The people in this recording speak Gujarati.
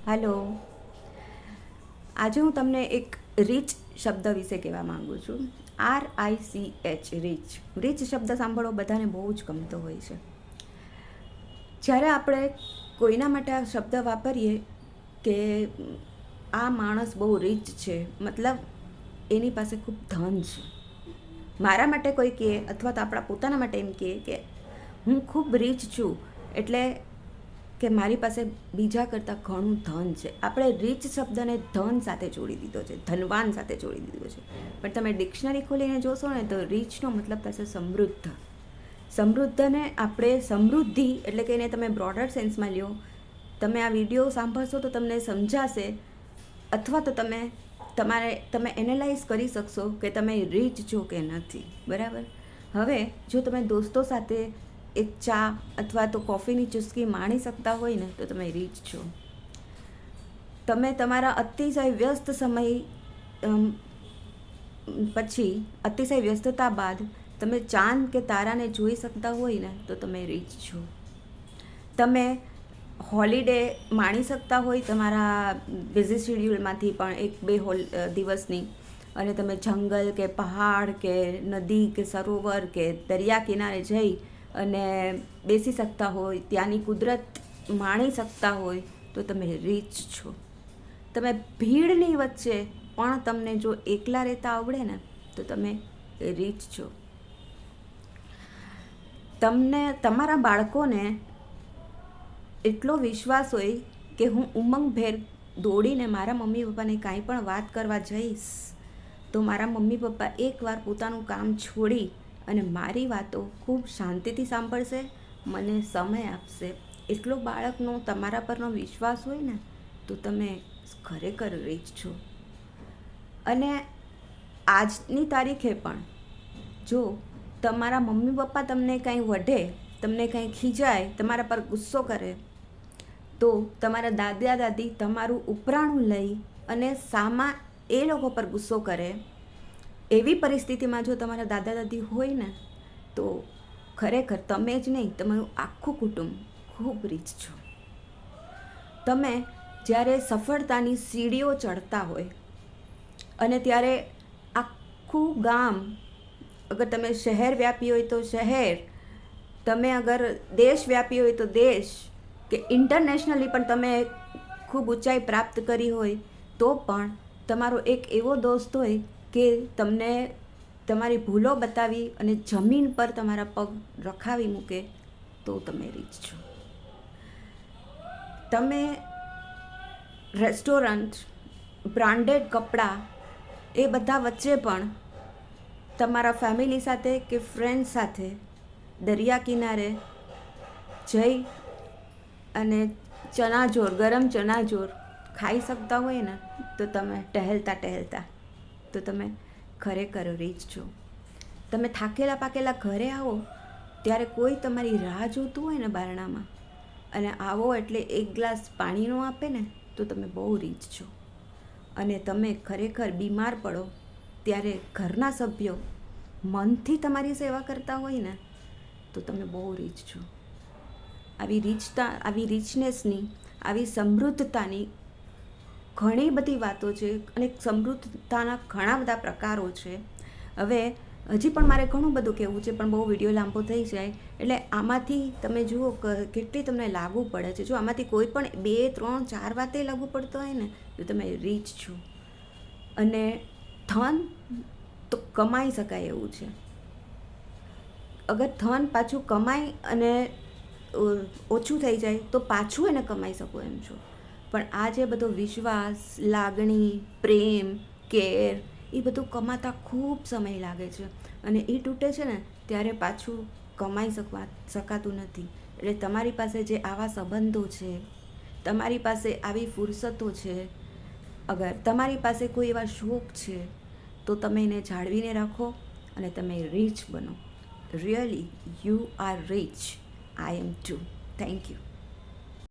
હાલો, આજે હું તમને એક રીચ શબ્દ વિશે કહેવા માગું છું. RICH, rich. રીચ શબ્દ સાંભળવો બધાને બહુ જ ગમતો હોય છે. જ્યારે આપણે કોઈના માટે આ શબ્દ વાપરીએ કે આ માણસ બહુ રીચ છે, મતલબ એની પાસે ખૂબ ધન છે. મારા માટે કોઈ કહે અથવા તો આપણા પોતાના માટે એમ કહે કે હું ખૂબ રીચ છું, એટલે કે મારી પાસે બીજા કરતાં ઘણું ધન છે. આપણે રીચ શબ્દને ધન સાથે જોડી દીધો છે, ધનવાન સાથે જોડી દીધો છે. પણ તમે ડિક્શનરી ખોલીને જોશો ને તો રીચનો મતલબ થશે સમૃદ્ધ. સમૃદ્ધને આપણે સમૃદ્ધિ એટલે કે એને તમે બ્રોડર સેન્સમાં લ્યો. તમે આ વિડીયો સાંભળશો તો તમને સમજાશે, અથવા તો તમે એનાલાઇઝ કરી શકશો કે તમે રીચ છો કે નથી. બરાબર. હવે જો તમે દોસ્તો સાથે એક ચા અથવા તો કોફીની ચુસ્કી માણી શકતા હોય ને તો તમે રીચ છો. તમે તમારા અતિશય વ્યસ્ત સમય પછી અતિશય વ્યસ્તતા બાદ તમે ચાંદ કે તારાને જોઈ શકતા હોય ને તો તમે રીચ છો. તમે હોલિડે માણી શકતા હોય તમારા બિઝી શેડ્યુલમાંથી પણ 1-2 દિવસની, અને તમે જંગલ કે પહાડ કે નદી કે સરોવર કે દરિયા કિનારે જઈ અને બેસી શકતા હોય, ત્યાંની કુદરત માણી શકતા હોય તો તમે રીચ છો. તમે ભીડની વચ્ચે પણ તમને જો એકલા રહેતા આવડે ને તો તમે રીચ છો. તમને તમારા બાળકોને એટલો વિશ્વાસ હોય કે હું ઉમંગભેર દોડીને મારા મમ્મી પપ્પાને કાંઈ પણ વાત કરવા જઈશ તો મારા મમ્મી પપ્પા એકવાર પોતાનું કામ છોડી અને મારી વાતો ખૂબ શાંતિથી સાંભળશે, મને સમય આપશે. એટલો બાળકનો તમારા પરનો વિશ્વાસ હોય ને તો તમે ખરેખર રીચ છો. અને આજની તારીખે પણ જો તમારા મમ્મી પપ્પા તમને કંઈ વઢે, તમને કંઈ ખીજાય, તમારા પર ગુસ્સો કરે, તો તમારા દાદા દાદી તમારું ઉપરાણું લઈ અને સામા એ લોકો પર ગુસ્સો કરે. એવી પરિસ્થિતિમાં જો તમારા દાદા દાદી હોય ને તો ખરેખર તમે જ નહીં, તમારું આખું કુટુંબ ખૂબ રીચ છો. તમે જ્યારે સફળતાની સીડીઓ ચડતા હોય અને ત્યારે આખું ગામ, અગર તમે શહેર વ્યાપી હોય તો શહેર, તમે અગર દેશવ્યાપી હોય તો દેશ, કે ઇન્ટરનેશનલી પણ તમે ખૂબ ઊંચાઈ પ્રાપ્ત કરી હોય તો પણ તમારો એક એવો દોસ્ત હોય કે તમને તમારી ભૂલો બતાવી અને જમીન પર તમારા પગ રખાવી મૂકે તો તમે રીચ છો. તમે રેસ્ટોરન્ટ, બ્રાન્ડેડ કપડાં એ બધા વચ્ચે પણ તમારા ફેમિલી સાથે કે ફ્રેન્ડ સાથે દરિયા કિનારે જઈ અને ચણાચોર, ગરમ ચણાચોર ખાઈ શકતા હોય ને તો તમે ટહેલતા તો તમે ખરેખર રીચ છો. તમે થાકેલા પાકેલા ઘરે આવો ત્યારે કોઈ તમારી રાહ જોતું હોય ને બારણામાં, અને આવો એટલે એક ગ્લાસ પાણીનો આપે ને તો તમે બહુ રીચ છો. અને તમે ખરેખર બીમાર પડો ત્યારે ઘરના સભ્યો મનથી તમારી સેવા કરતા હોય ને તો તમે બહુ રીચ છો. આવી રીચનેસની, આવી સમૃદ્ધતાની ઘણી બધી વાતો છે અને સમૃદ્ધતાના ઘણા બધા પ્રકારો છે. હવે હજી પણ મારે ઘણું બધું કહેવું છે પણ બહુ વિડીયો લાંબો થઈ જાય, એટલે આમાંથી તમે જુઓ કેટલી તમને લાગુ પડે છે. જો આમાંથી કોઈ પણ 2, 3, 4 વાતે લાગુ પડતો હોય ને તો તમે રીચ છો. અને ધન તો કમાઈ શકાય એવું છે. અગર ધન પાછું કમાઈ અને ઓછું થઈ જાય તો પાછું એને કમાઈ શકો એમ છો. પણ આ જે બધો વિશ્વાસ, લાગણી, પ્રેમ, કેર, એ બધું કમાતા ખૂબ સમય લાગે છે અને એ તૂટે છે ને ત્યારે પાછું કમાઈ શકાતું નથી. એટલે તમારી પાસે જે આવા સંબંધો છે, તમારી પાસે આવી ફુરસતો છે, અગર તમારી પાસે કોઈ એવા શોખ છે તો તમે એને જાળવીને રાખો અને તમે રીચ બનો. Really you are rich. I am too. Thank you.